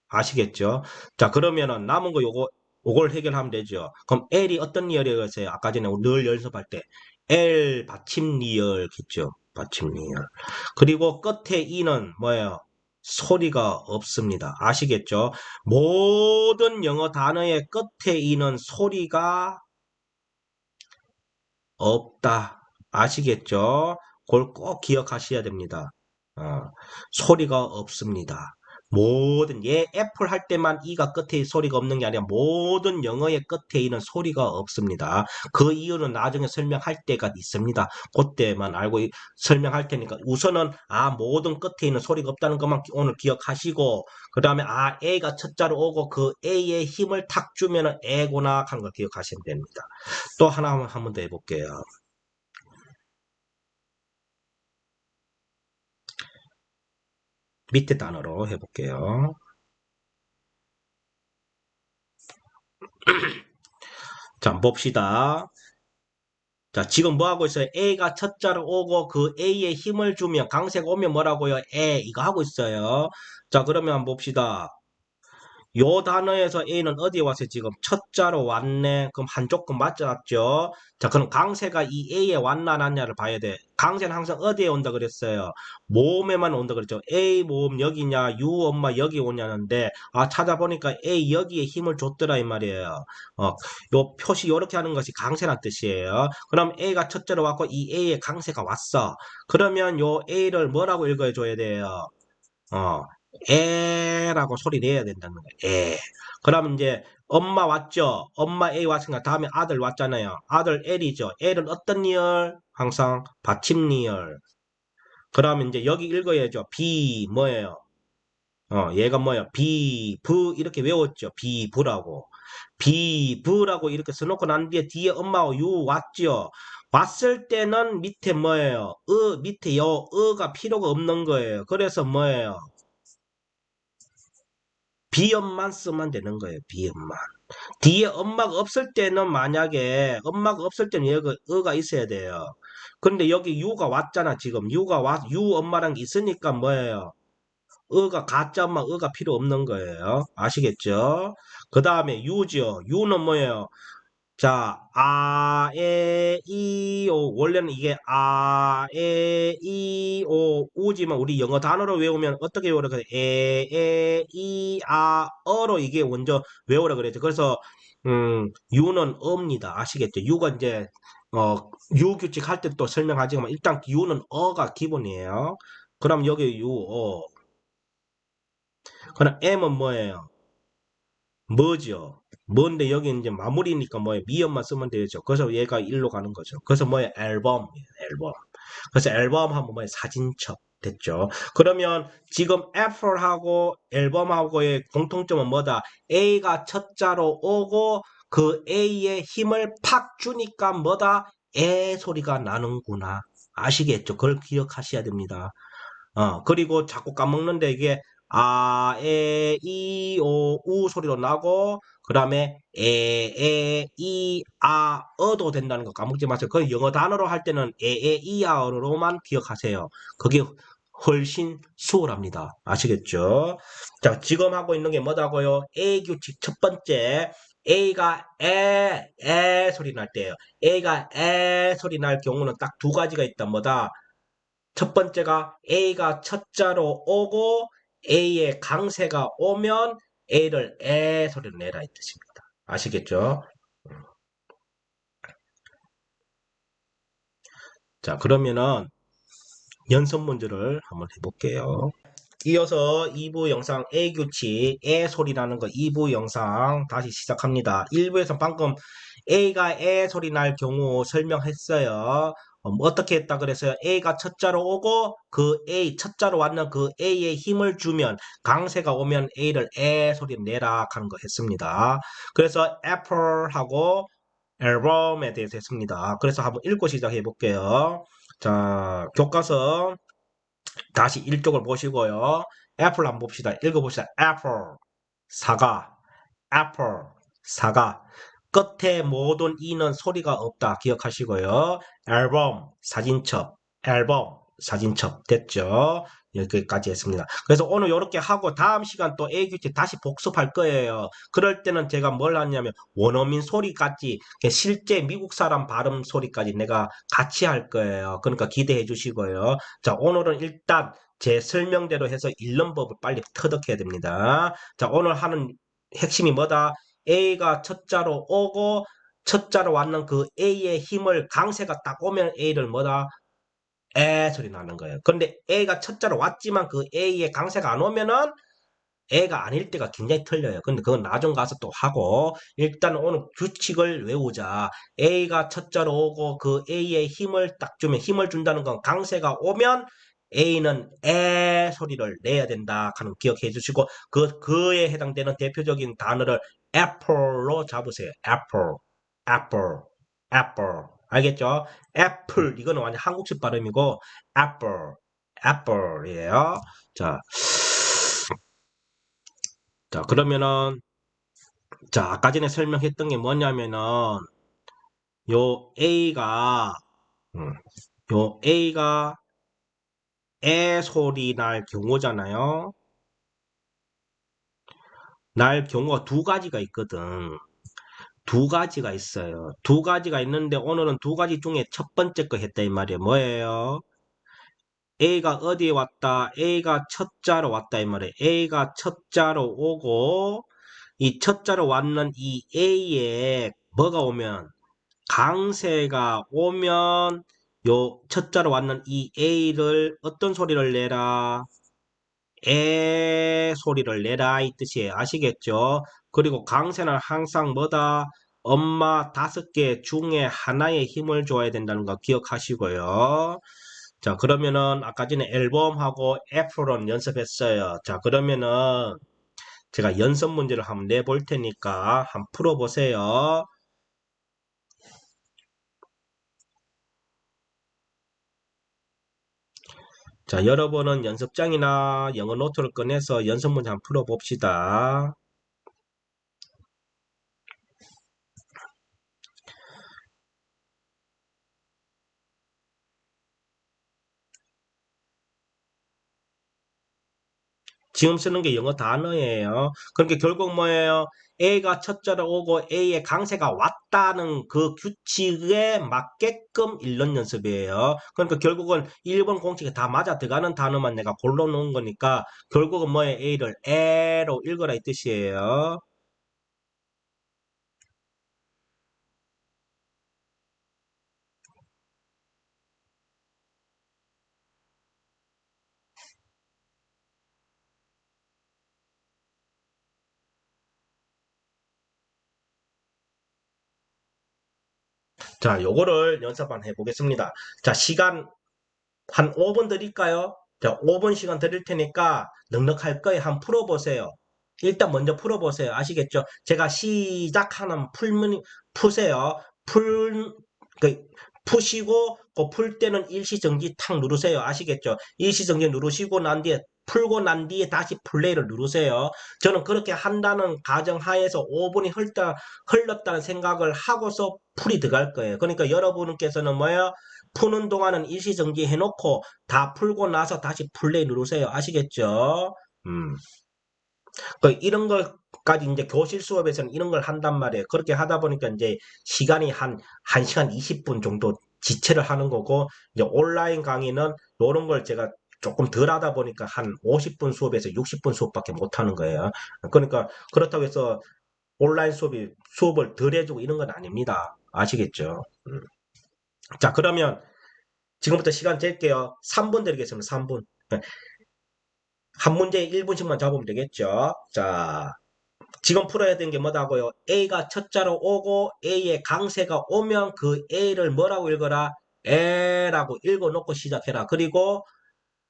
[SPEAKER 1] 아시겠죠? 자, 그러면은 남은 거 요걸 해결하면 되죠. 그럼 L이 어떤 리얼이었어요? 아까 전에 늘 연습할 때 L 받침 리얼 했죠. 받침 리얼. 그리고 끝에 E는 뭐예요? 소리가 없습니다. 아시겠죠? 모든 영어 단어의 끝에 E는 소리가 없다. 아시겠죠? 그걸 꼭 기억하셔야 됩니다. 어, 소리가 없습니다. 모든 애플 할 때만 이가 끝에 소리가 없는 게 아니라 모든 영어의 끝에 있는 소리가 없습니다. 그 이유는 나중에 설명할 때가 있습니다. 그때만 알고 설명할 테니까 우선은 모든 끝에 있는 소리가 없다는 것만 오늘 기억하시고 그 다음에 A가 첫자로 오고 그 A에 힘을 탁 주면은 애구나 하는 걸 기억하시면 됩니다. 또 하나 한 번 더 해볼게요. 밑에 단어로 해볼게요. 자, 봅시다. 자, 지금 뭐 하고 있어요? A가 첫자로 오고 그 A에 힘을 주면 강세가 오면 뭐라고요? 이거 하고 있어요. 자, 그러면 한번 봅시다. 요 단어에서 A는 어디에 왔어요? 지금 첫자로 왔네. 그럼 한 조건 맞죠? 자, 그럼 강세가 이 A에 왔나 안 왔냐를 봐야 돼. 강세는 항상 어디에 온다 그랬어요? 모음에만 온다 그랬죠. A 모음 여기냐, U 엄마 여기 오냐는데, 찾아보니까 A 여기에 힘을 줬더라 이 말이에요. 요 표시 요렇게 하는 것이 강세란 뜻이에요. 그럼 A가 첫째로 왔고 이 A에 강세가 왔어. 그러면 요 A를 뭐라고 읽어줘야 돼요? 어, 에라고 소리 내야 된다는 거예요. 에. 그럼 이제 엄마 왔죠? 엄마 A 왔으니까 다음에 아들 왔잖아요. 아들 L이죠. L은 어떤 리얼? 항상 받침 리얼. 그러면 이제 여기 읽어야죠. B 뭐예요? 얘가 뭐예요? B, 부 이렇게 외웠죠. B, 부라고. B, 부라고 이렇게 써놓고 난 뒤에 엄마하고 U 왔죠. 왔을 때는 밑에 뭐예요? 밑에 어가 필요가 없는 거예요. 그래서 뭐예요? 비음만 쓰면 되는 거예요. 비음만. 뒤에 엄마가 없을 때는 만약에 엄마가 없을 때는 여기 어가 있어야 돼요. 근데 여기 유가 왔잖아. 지금 유가 유 엄마랑 있으니까 뭐예요? 어가 가짜 엄마 어가 필요 없는 거예요. 아시겠죠? 그 다음에 유죠. 유는 뭐예요? 자, 에, 이, 오. 원래는 이게 에, 이, 오, 우지만 우리 영어 단어로 외우면 어떻게 외우라 그래? 이, 어로 이게 먼저 외우라 그랬죠. 그래서, 유는 어입니다. 아시겠죠? 유가 이제, 유규칙 할 때 또 설명하지만 일단 유는 어가 기본이에요. 그럼 여기 유, 그럼 M은 뭐예요? 뭐죠? 뭔데 여기 이제 마무리니까 뭐예요? 미음만 쓰면 되죠. 그래서 얘가 일로 가는 거죠. 그래서 뭐예요? 앨범, 앨범. 그래서 앨범 하면 뭐예요? 사진첩. 됐죠. 그러면 지금 애플하고 앨범하고의 공통점은 뭐다? A가 첫 자로 오고 그 A의 힘을 팍 주니까 뭐다? 에 소리가 나는구나. 아시겠죠? 그걸 기억하셔야 됩니다. 그리고 자꾸 까먹는데 이게 우 소리로 나고 그 다음에 어도 된다는 거 까먹지 마세요. 그 영어 단어로 할 때는 아어로만 기억하세요. 그게 훨씬 수월합니다. 아시겠죠? 자, 지금 하고 있는 게 뭐다고요? A 규칙 첫 번째. A가 소리 날 때예요. A가 소리 날 경우는 딱 두 가지가 있다. 뭐다? 첫 번째가 A가 첫 자로 오고 A의 강세가 오면 A를 에 소리를 내라 이 뜻입니다. 아시겠죠? 자, 그러면은 연습 문제를 한번 해볼게요. 이어서 2부 영상 A 규칙, 에 소리라는 거 2부 영상 다시 시작합니다. 1부에서 방금 A가 에 소리 날 경우 설명했어요. 어떻게 했다 그랬어요? A가 첫 자로 오고 그 A 첫 자로 왔는 그 A에 힘을 주면 강세가 오면 A를 에 소리 내라 하는 거 했습니다. 그래서 Apple하고 앨범에 대해서 했습니다. 그래서 한번 읽고 시작해 볼게요. 자, 교과서 다시 일쪽을 보시고요. 애플 한번 봅시다. 읽어봅시다. 애플 사과 애플 사과 끝에 모든 이는 소리가 없다. 기억하시고요. 앨범 사진첩 앨범 사진첩 됐죠? 여기까지 했습니다. 그래서 오늘 이렇게 하고 다음 시간 또 A규칙 다시 복습할 거예요. 그럴 때는 제가 뭘 하냐면 원어민 소리까지 실제 미국 사람 발음 소리까지 내가 같이 할 거예요. 그러니까 기대해 주시고요. 자, 오늘은 일단 제 설명대로 해서 읽는 법을 빨리 터득해야 됩니다. 자, 오늘 하는 핵심이 뭐다? A가 첫 자로 오고 첫 자로 왔는 그 A의 힘을 강세가 딱 오면 A를 뭐다? 에 소리 나는 거예요. 근데 A가 첫 자로 왔지만 그 A의 강세가 안 오면은 A가 아닐 때가 굉장히 틀려요. 근데 그건 나중 가서 또 하고 일단 오늘 규칙을 외우자. A가 첫 자로 오고 그 A의 힘을 딱 주면 힘을 준다는 건 강세가 오면 A는 에 소리를 내야 된다 하는 기억해 주시고 그에 해당되는 대표적인 단어를 apple로 잡으세요. apple, apple, apple. 알겠죠? 애플 이거는 완전 한국식 발음이고 apple, apple이에요. 자, 자, 그러면은, 자, 아까 전에 설명했던 게 뭐냐면은, 요 A가, 음, 요 A가 에 소리 날 경우잖아요. 날 경우가 두 가지가 있거든. 두 가지가 있어요. 두 가지가 있는데 오늘은 두 가지 중에 첫 번째 거 했다 이 말이에요. 뭐예요? A가 어디에 왔다? A가 첫 자로 왔다 이 말이에요. A가 첫 자로 오고, 이 첫 자로 왔는 이 A에 뭐가 오면 강세가 오면 요 첫자로 왔는 이 A를 어떤 소리를 내라? 에 소리를 내라 이 뜻이에요. 아시겠죠? 그리고 강세는 항상 뭐다? 엄마 다섯 개 중에 하나의 힘을 줘야 된다는 거 기억하시고요. 자, 그러면은 아까 전에 앨범하고 애플은 연습했어요. 자, 그러면은 제가 연습 문제를 한번 내볼 테니까 한번 풀어보세요. 자, 여러분은 연습장이나 영어 노트를 꺼내서 연습 문제 한번 풀어봅시다. 지금 쓰는 게 영어 단어예요. 그러니까 결국 뭐예요? A가 첫자로 오고 A의 강세가 왔다는 그 규칙에 맞게끔 읽는 연습이에요. 그러니까 결국은 1번 공식에 다 맞아 들어가는 단어만 내가 골라놓은 거니까 결국은 뭐예요? A를 에로 읽어라 이 뜻이에요. 자, 요거를 연습 한번 해보겠습니다. 자, 시간 한 5분 드릴까요? 자, 5분 시간 드릴 테니까 넉넉할 거예요. 한번 풀어보세요. 일단 먼저 풀어보세요. 아시겠죠? 제가 시작하는 풀문 푸세요. 그, 푸시고 그 풀 때는 일시정지 탁 누르세요. 아시겠죠? 일시정지 누르시고 난 뒤에 풀고 난 뒤에 다시 플레이를 누르세요. 저는 그렇게 한다는 가정하에서 5분이 흘렀다는 생각을 하고서 풀이 들어갈 거예요. 그러니까 여러분께서는 뭐예요? 푸는 동안은 일시정지 해놓고 다 풀고 나서 다시 플레이 누르세요. 아시겠죠? 음. 이런 걸까지 이제 교실 수업에서는 이런 걸 한단 말이에요. 그렇게 하다 보니까 이제 시간이 한 1시간 20분 정도 지체를 하는 거고, 이제 온라인 강의는 이런 걸 제가 조금 덜 하다 보니까 한 50분 수업에서 60분 수업밖에 못 하는 거예요. 그러니까 그렇다고 해서 온라인 수업을 덜 해주고 이런 건 아닙니다. 아시겠죠? 자, 그러면 지금부터 시간 잴게요. 3분 드리겠습니다. 3분. 한 문제 1분씩만 잡으면 되겠죠. 자, 지금 풀어야 되는 게 뭐다고요? A가 첫자로 오고 A의 강세가 오면 그 A를 뭐라고 읽어라? 에라고 읽어놓고 시작해라. 그리고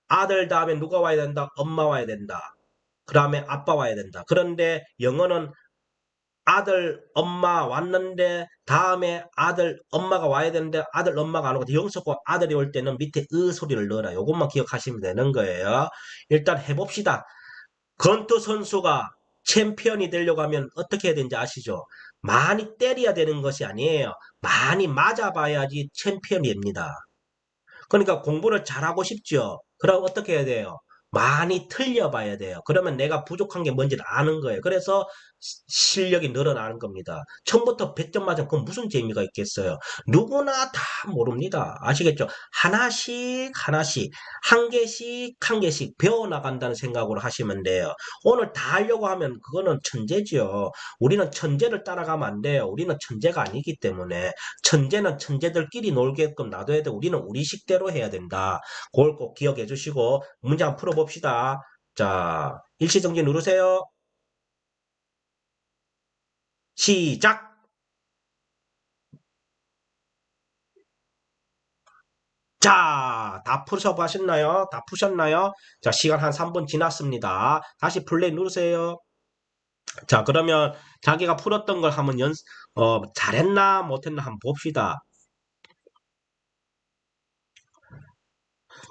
[SPEAKER 1] 아들 다음에 누가 와야 된다? 엄마 와야 된다. 그 다음에 아빠 와야 된다. 그런데 영어는 아들, 엄마 왔는데 다음에 아들, 엄마가 와야 되는데 아들, 엄마가 안 오고 영석과 아들이 올 때는 밑에 으 소리를 넣어라. 요것만 기억하시면 되는 거예요. 일단 해봅시다. 건투 선수가 챔피언이 되려고 하면 어떻게 해야 되는지 아시죠? 많이 때려야 되는 것이 아니에요. 많이 맞아봐야지 챔피언이 됩니다. 그러니까 공부를 잘하고 싶죠. 그럼 어떻게 해야 돼요? 많이 틀려봐야 돼요. 그러면 내가 부족한 게 뭔지를 아는 거예요. 그래서 실력이 늘어나는 겁니다. 처음부터 100점 맞으면 그건 무슨 재미가 있겠어요? 누구나 다 모릅니다. 아시겠죠? 하나씩 하나씩 한 개씩 한 개씩 배워나간다는 생각으로 하시면 돼요. 오늘 다 하려고 하면 그거는 천재죠. 우리는 천재를 따라가면 안 돼요. 우리는 천재가 아니기 때문에 천재는 천재들끼리 놀게끔 놔둬야 돼. 우리는 우리 식대로 해야 된다. 그걸 꼭 기억해 주시고 문제 한번 풀어봅시다. 자, 일시정지 누르세요. 시작! 자, 다 푸셔보셨나요? 다 푸셨나요? 자, 시간 한 3분 지났습니다. 다시 플레이 누르세요. 자, 그러면 자기가 풀었던 걸 한번 잘했나 못했나 한번 봅시다.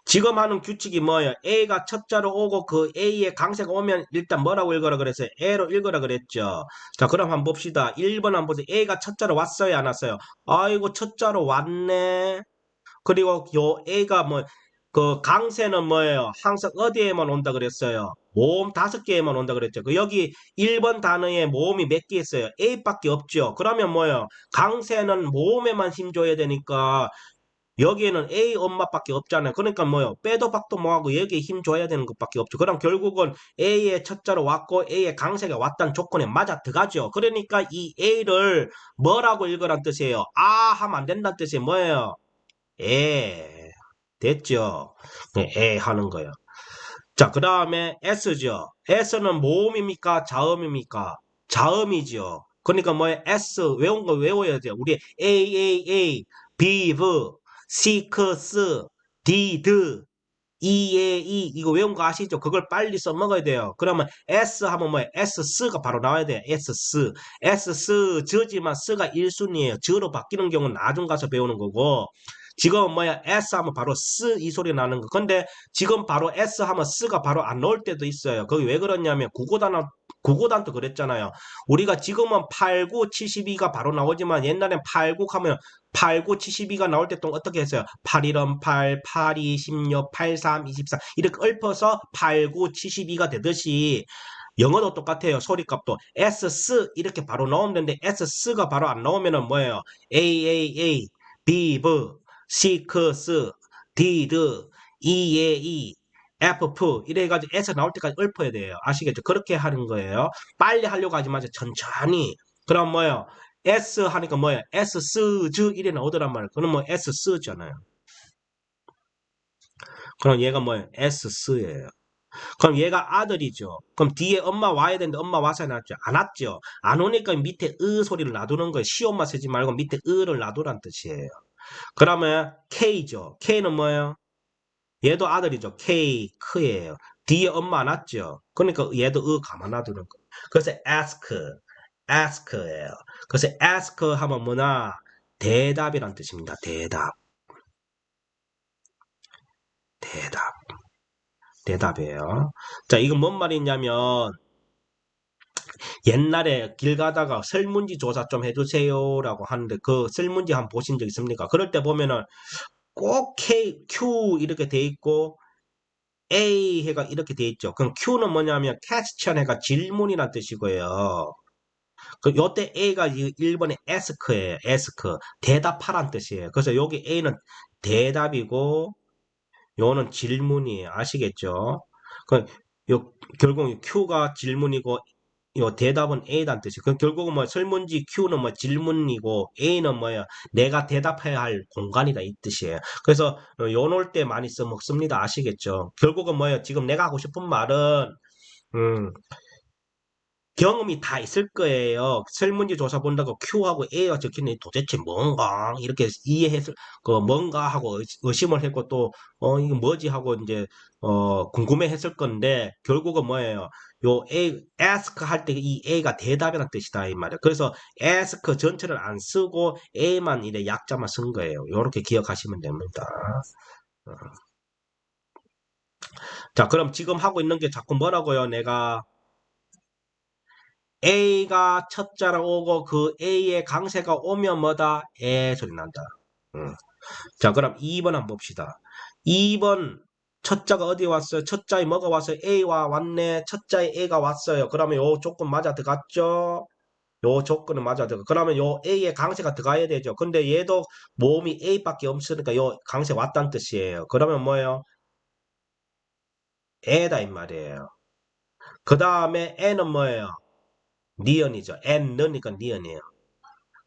[SPEAKER 1] 지금 하는 규칙이 뭐예요? A가 첫자로 오고 그 A의 강세가 오면 일단 뭐라고 읽어라 그랬어요? A로 읽어라 그랬죠. 자, 그럼 한번 봅시다. 1번 한번 보세요. A가 첫자로 왔어요? 안 왔어요? 아이고, 첫자로 왔네. 그리고 요 A가 그 강세는 뭐예요? 항상 어디에만 온다 그랬어요? 모음 5개에만 온다 그랬죠. 여기 1번 단어에 모음이 몇 개 있어요? A밖에 없죠. 그러면 뭐예요? 강세는 모음에만 힘줘야 되니까 여기에는 A 엄마밖에 없잖아요. 그러니까 뭐요? 빼도 박도 뭐하고 여기에 힘 줘야 되는 것밖에 없죠. 그럼 결국은 A의 첫자로 왔고 A의 강세가 왔다는 조건에 맞아 들어가죠. 그러니까 이 A를 뭐라고 읽으란 뜻이에요? 아 하면 안 된다는 뜻이 뭐예요? 됐죠. 하는 거예요. 자, 그 다음에 S죠. S는 모음입니까? 자음입니까? 자음이죠. 그러니까 뭐예요? S 외운 거 외워야 돼요. 우리 A, B, V, C, K, S, D, D, E, E 이거 외운 거 아시죠? 그걸 빨리 써먹어야 돼요. 그러면 S 하면 뭐예요? S, S가 바로 나와야 돼요. S, S. S, S, 저지만 S가 1순위예요. 저로 바뀌는 경우는 나중 가서 배우는 거고 지금은 뭐야? S 하면 바로 쓰 이 소리 나는 거. 근데 지금 바로 S 하면 쓰가 바로 안 나올 때도 있어요. 거기 왜 그러냐면 구고단도 그랬잖아요. 우리가 지금은 8, 9, 72가 바로 나오지만 옛날엔 8, 9 하면 8, 9, 72가 나올 때 또 어떻게 했어요? 8, 1은 8, 8, 2, 16, 8, 3, 24 이렇게 읊어서 8, 9, 72가 되듯이 영어도 똑같아요. 소리값도 S, 스 이렇게 바로 나오면 되는데 S, 스가 바로 안 나오면은 뭐예요? A, A, A, B, B, C, C, 스, D, D, E, E, E, F, F 이래가지고 S 나올 때까지 읊어야 돼요. 아시겠죠? 그렇게 하는 거예요. 빨리 하려고 하지 마세요. 천천히. 그럼 뭐예요? S 하니까 뭐예요? S, 스, 즈 이래 나오더란 말이에요. 그럼 뭐 S, 스잖아요. 그럼 얘가 뭐예요? S, 스예요. 그럼 얘가 아들이죠. 그럼 뒤에 엄마 와야 되는데 엄마 와서 놨죠. 안 왔죠. 안 오니까 밑에 으 소리를 놔두는 거예요. 시옷만 쓰지 말고 밑에 으를 놔두란 뜻이에요. 그러면 K죠. K는 뭐예요? 얘도 아들이죠. K, 크예요. 뒤에 엄마 안 왔죠. 그러니까 얘도 으 가만 놔두는 거예요. 그래서 ask예요. 그래서 ask 하면 뭐나 대답이란 뜻입니다. 대답. 대답이에요. 자, 이건 뭔 말이냐면 옛날에 길 가다가 설문지 조사 좀 해주세요라고 하는데 그 설문지 한번 보신 적 있습니까? 그럴 때 보면은 꼭 K, Q 이렇게 돼 있고 A 해가 이렇게 돼 있죠. 그럼 Q는 뭐냐면 question 해가 질문이란 뜻이고요. 그 요때 A가 1번에 ask예요. ask 대답하란 뜻이에요. 그래서 여기 A는 대답이고 요는 질문이에요. 아시겠죠? 그 결국 Q가 질문이고 요 대답은 A란 뜻이. 그 결국은 뭐 설문지 Q는 뭐 질문이고 A는 뭐야? 내가 대답해야 할 공간이다 이 뜻이에요. 그래서 요럴 때 많이 써먹습니다. 아시겠죠? 결국은 뭐예요? 지금 내가 하고 싶은 말은 음, 경험이 다 있을 거예요. 설문지 조사 본다고 Q하고 A가 적혀있는 도대체 뭔가 이렇게 이해했을 그 뭔가 하고 의심을 했고 또 이거 뭐지 하고 이제 궁금해했을 건데 결국은 뭐예요? 요 A ask 할 때 이 A가 대답이라는 뜻이다 이 말이에요. 그래서 ask 전체를 안 쓰고 A만 이래 약자만 쓴 거예요. 요렇게 기억하시면 됩니다. 어. 자, 그럼 지금 하고 있는 게 자꾸 뭐라고요? 내가 A가 첫 자로 오고 그 A의 강세가 오면 뭐다? 에 소리 난다. 음. 자, 그럼 2번 한번 봅시다. 2번 첫 자가 어디 왔어요? 첫 자에 뭐가 왔어요? A와 왔네. 첫 자에 A가 왔어요. 그러면 요 조건 맞아 들어갔죠? 요 조건은 맞아 들어가. 그러면 요 A의 강세가 들어가야 되죠. 근데 얘도 모음이 A밖에 없으니까 요 강세 왔다는 뜻이에요. 그러면 뭐예요? 에다 이 말이에요. 그 다음에 N은 뭐예요? 니언이죠. N는니까 니언이에요.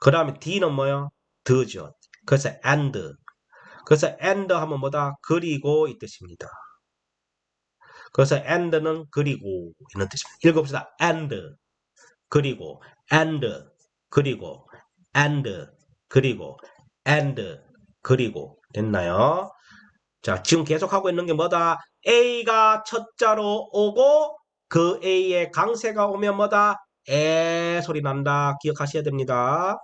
[SPEAKER 1] 그 다음에 D는 뭐요? 더죠. 그래서 and. 그래서 and 하면 뭐다? 그리고 이 뜻입니다. 그래서 and는 그리고 이런 뜻입니다. 읽어봅시다. and 그리고 and 그리고 and 그리고 and 그리고 됐나요? 자, 지금 계속 하고 있는 게 뭐다? A가 첫 자로 오고 그 A의 강세가 오면 뭐다? 에 소리 난다. 기억하셔야 됩니다.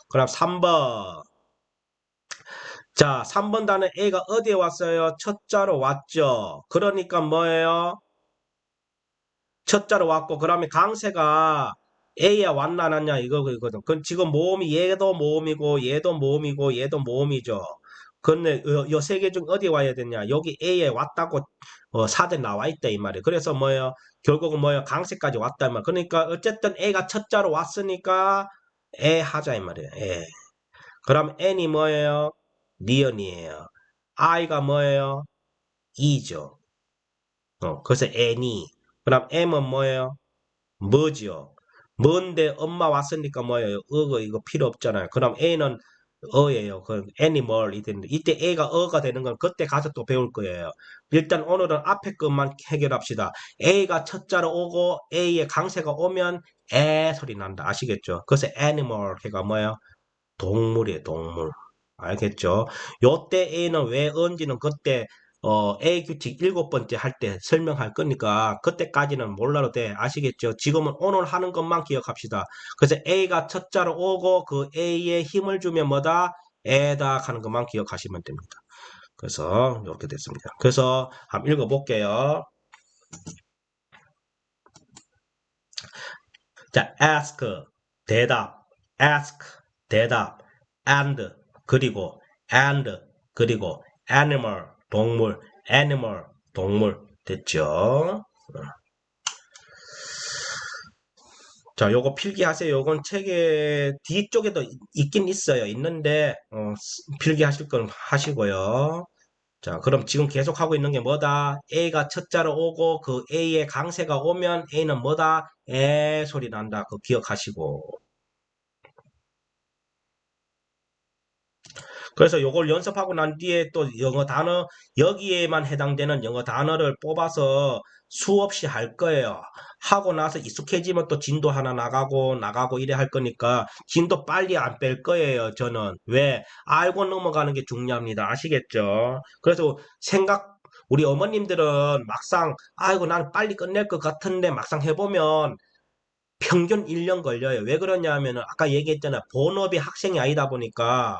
[SPEAKER 1] 그럼 3번. 자, 3번 단어 A가 어디에 왔어요? 첫 자로 왔죠. 그러니까 뭐예요? 첫 자로 왔고, 그러면 강세가 A에 왔나 안 왔냐 이거거든. 그건 지금 모음이 얘도 모음이고, 얘도 모음이고, 얘도 모음이죠. 근데 요 세 개 중 어디에 와야 되냐? 여기 A에 왔다고 사대 나와 있다 이 말이에요. 그래서 뭐예요? 결국은 뭐예요? 강세까지 왔다 이 말. 그러니까 어쨌든 A가 첫 자로 왔으니까 에 하자 이 말이에요. 에. 그럼 N이 뭐예요? 니언이에요. I가 뭐예요? E죠. 그래서 N이. 그럼 M은 뭐예요? 뭐죠? 뭔데 엄마 왔으니까 뭐예요? 어가 이거 필요 없잖아요. 그럼 A는 어예요. 그 애니멀이 되는데 이때 A가 어가 되는 건 그때 가서 또 배울 거예요. 일단 오늘은 앞에 것만 해결합시다. A가 첫 자로 오고 A의 강세가 오면 에 소리 난다. 아시겠죠? 그래서 animal 해가 뭐예요? 동물이에요, 동물. 알겠죠? 요때 A는 왜 언지는 그때 A 규칙 7번째 할 때 설명할 거니까 그때까지는 몰라도 돼. 아시겠죠? 지금은 오늘 하는 것만 기억합시다. 그래서 A가 첫 자로 오고 그 A에 힘을 주면 뭐다? 에다 하는 것만 기억하시면 됩니다. 그래서 이렇게 됐습니다. 그래서 한번 읽어볼게요. 자, ask, 대답, ask, 대답, and, 그리고 animal, 동물, animal, 동물. 됐죠? 자, 요거 필기하세요. 요건 책의 뒤쪽에도 있긴 있어요. 있는데, 필기하실 건 하시고요. 자, 그럼 지금 계속 하고 있는 게 뭐다? A가 첫 자로 오고, 그 A의 강세가 오면 A는 뭐다? 에 소리 난다. 그거 기억하시고. 그래서 요걸 연습하고 난 뒤에 또 영어 단어, 여기에만 해당되는 영어 단어를 뽑아서 수없이 할 거예요. 하고 나서 익숙해지면 또 진도 하나 나가고 이래 할 거니까 진도 빨리 안 뺄 거예요, 저는. 왜? 알고 넘어가는 게 중요합니다. 아시겠죠? 그래서 우리 어머님들은 막상, 아이고, 나는 빨리 끝낼 것 같은데 막상 해보면 평균 1년 걸려요. 왜 그러냐면은 아까 얘기했잖아요. 본업이 학생이 아니다 보니까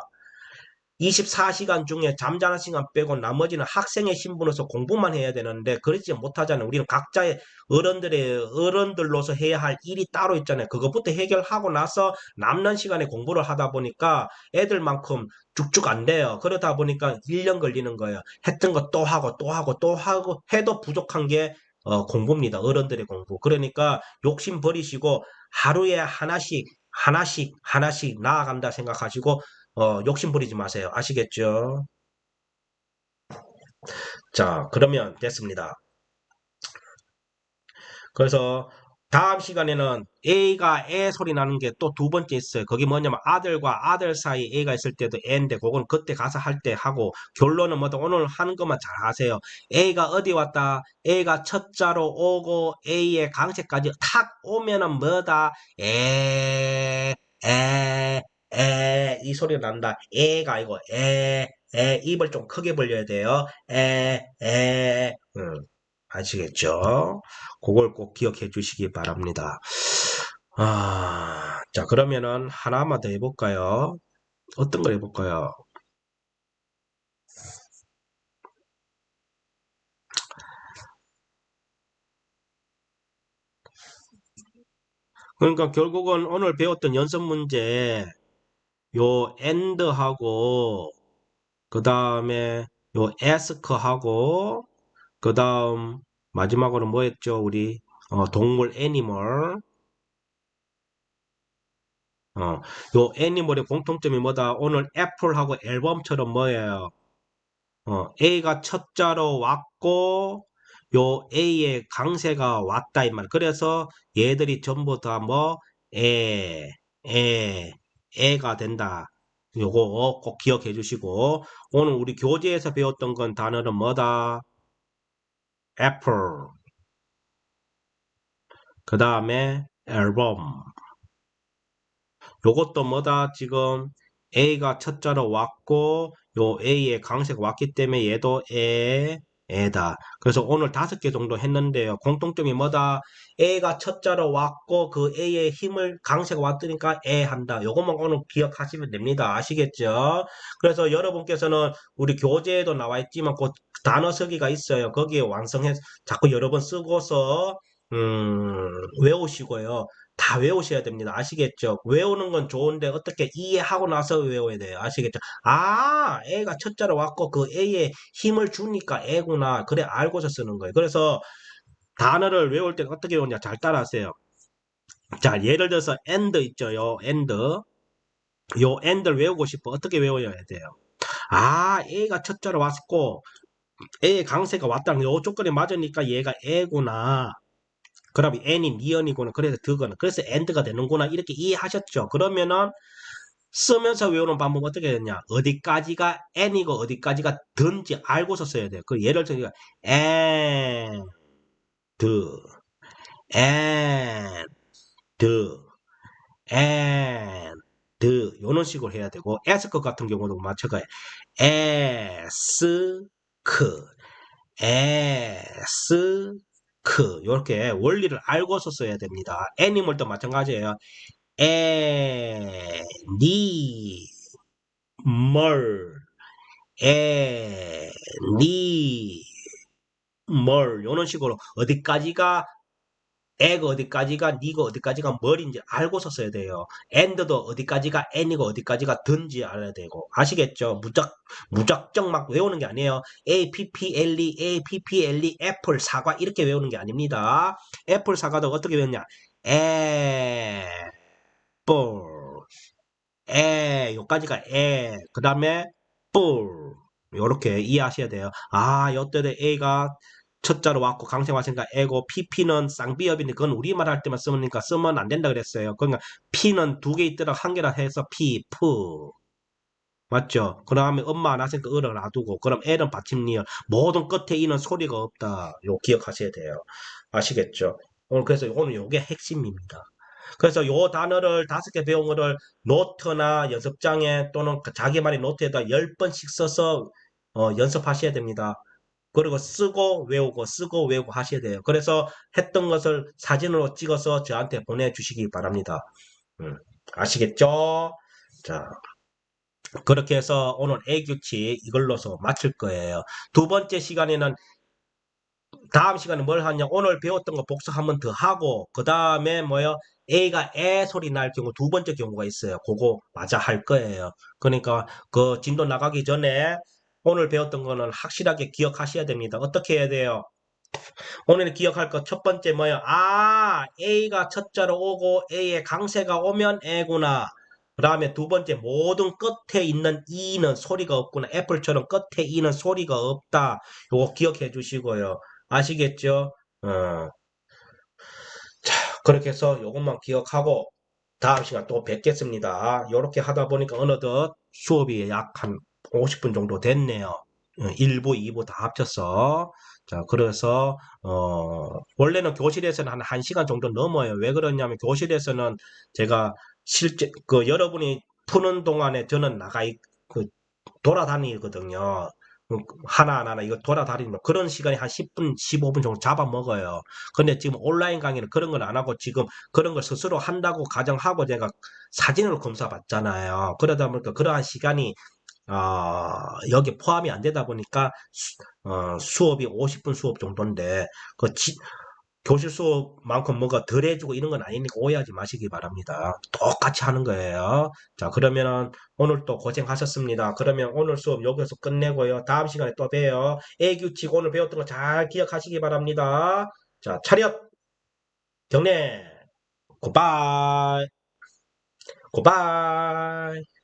[SPEAKER 1] 24시간 중에 잠자는 시간 빼고 나머지는 학생의 신분으로서 공부만 해야 되는데 그러지 못하잖아요. 우리는 각자의 어른들로서 해야 할 일이 따로 있잖아요. 그것부터 해결하고 나서 남는 시간에 공부를 하다 보니까 애들만큼 쭉쭉 안 돼요. 그러다 보니까 1년 걸리는 거예요. 했던 거 또 하고 또 하고 또 하고 해도 부족한 게 공부입니다. 어른들의 공부. 그러니까 욕심 버리시고 하루에 하나씩 나아간다 생각하시고 욕심 부리지 마세요. 아시겠죠? 자, 그러면 됐습니다. 그래서 다음 시간에는 A가 애 소리 나는 게 또 두 번째 있어요. 거기 뭐냐면 아들과 아들 사이 A가 있을 때도 애인데 그건 그때 가서 할 때 하고 결론은 뭐다 오늘 하는 것만 잘 하세요. A가 어디 왔다? A가 첫 자로 오고 A의 강세까지 탁 오면은 뭐다? 에, 이 소리가 난다. 애가 아니고 입을 좀 크게 벌려야 돼요. 아시겠죠? 그걸 꼭 기억해 주시기 바랍니다. 자, 그러면은 하나만 더 해볼까요? 어떤 걸 해볼까요? 그러니까 결국은 오늘 배웠던 연습 문제, 요 and하고, 그 다음에 요 ask하고, 그 다음 마지막으로 뭐 했죠? 우리 동물 animal. 요 애니멀의 공통점이 뭐다? 오늘 애플하고 앨범처럼 뭐예요? A가 첫 자로 왔고, 요 A의 강세가 왔다, 이 말. 그래서 얘들이 전부 다 뭐, 에, 에, 애가 된다. 요거 꼭 기억해 주시고, 오늘 우리 교재에서 배웠던 건 단어는 뭐다? 애플. 그 다음에 앨범. 요것도 뭐다? 지금 A가 첫 자로 왔고 요 A의 강세가 왔기 때문에 얘도 애다. 그래서 오늘 5개 정도 했는데요. 공통점이 뭐다? A가 첫 자로 왔고 그 A의 힘을 강세가 왔으니까 애 한다. 요것만 오늘 기억하시면 됩니다. 아시겠죠? 그래서 여러분께서는 우리 교재에도 나와 있지만 그 단어 서기가 있어요. 거기에 완성해서 자꾸 여러 번 쓰고서 외우시고요. 다 외우셔야 됩니다. 아시겠죠? 외우는 건 좋은데 어떻게 이해하고 나서 외워야 돼요. 아시겠죠? 아, A가 첫자로 왔고 그 A에 힘을 주니까 애구나. 그래 알고서 쓰는 거예요. 그래서 단어를 외울 때 어떻게 외우냐 잘 따라하세요. 자, 예를 들어서 and 있죠. 요 and. 요 and를 외우고 싶어. 어떻게 외워야 돼요? 아, A가 첫자로 왔고 A의 강세가 왔다는 요 조건에 맞으니까 얘가 애구나. 그럼 n이 니언이구나. 그래서 드거나. 그래서 and가 되는구나. 이렇게 이해하셨죠? 그러면은 쓰면서 외우는 방법 어떻게 했냐? 어디까지가 n이고 어디까지가 든지 알고서 써야 돼요. 그 예를 들어 and, and, and 이런 식으로 해야 되고 ask 같은 경우도 마찬가지. ask, ask 이렇게 원리를 알고서 써야 됩니다. 애니멀도 마찬가지예요. 애니멀 뭘, 에, 니, 뭘, 요런 식으로 어디까지가 애가 어디까지가 니가 어디까지가 뭘인지 알고서 써야 돼요. and도 어디까지가 n이고 어디까지가 든지 알아야 되고 아시겠죠? 무작정 막 외우는 게 아니에요. apple, 애플, 사과 이렇게 외우는 게 아닙니다. 애플, 사과도 어떻게 외웠냐? 애플, 요까지가 그 다음에 뿔 요렇게 이해하셔야 돼요. 아, 요때는 A가 첫자로 왔고 강세 왔으니까 A고 PP는 쌍비읍인데 그건 우리말 할 때만 쓰니까 쓰면 안 된다 그랬어요. 그러니까 P는 두 개 있더라 한 개라 해서 P, 푸 맞죠? 그 다음에 엄마 안 왔으니까 을을 놔두고 그럼 L은 받침리을 모든 끝에 이는 소리가 없다. 요 기억하셔야 돼요. 아시겠죠? 오늘 그래서 오늘 요게 핵심입니다. 그래서 요 단어를 5개 배운 거를 노트나 연습장에 또는 자기만의 노트에다 10번씩 써서 연습하셔야 됩니다. 그리고 쓰고 외우고 하셔야 돼요. 그래서 했던 것을 사진으로 찍어서 저한테 보내주시기 바랍니다. 음, 아시겠죠? 자, 그렇게 해서 오늘 A규칙 이걸로서 마칠 거예요. 두 번째 시간에는 다음 시간에 뭘 하냐? 오늘 배웠던 거 복습 한 번 더 하고 그 다음에 뭐요? A가 애 소리 날 경우 두 번째 경우가 있어요. 그거 마저 할 거예요. 그러니까 그 진도 나가기 전에 오늘 배웠던 거는 확실하게 기억하셔야 됩니다. 어떻게 해야 돼요? 오늘 기억할 거 첫 번째 뭐예요? 아, A가 첫자로 오고 A의 강세가 오면 애구나. 그 다음에 두 번째 모든 끝에 있는 E는 소리가 없구나. 애플처럼 끝에 E는 소리가 없다. 요거 기억해 주시고요. 아시겠죠? 어, 그렇게 해서 요것만 기억하고 다음 시간 또 뵙겠습니다. 요렇게 하다 보니까 어느덧 수업이 약 한 50분 정도 됐네요. 1부, 2부 다 합쳐서. 자, 그래서, 원래는 교실에서는 한 1시간 정도 넘어요. 왜 그러냐면 교실에서는 제가 실제, 여러분이 푸는 동안에 저는 그, 돌아다니거든요. 하나하나 이거 돌아다니면 그런 시간이 한 10분, 15분 정도 잡아먹어요. 근데 지금 온라인 강의는 그런 걸 안 하고 지금 그런 걸 스스로 한다고 가정하고 제가 사진으로 검사 받잖아요. 그러다 보니까 그러한 시간이 여기 포함이 안 되다 보니까 수업이 50분 수업 정도인데 그 교실 수업만큼 뭐가 덜 해주고 이런 건 아니니까 오해하지 마시기 바랍니다. 똑같이 하는 거예요. 자, 그러면은 오늘 또 고생하셨습니다. 그러면 오늘 수업 여기서 끝내고요. 다음 시간에 또 봬요. A규칙 오늘 배웠던 거 잘 기억하시기 바랍니다. 자, 차렷, 경례, 굿바이, 굿바이.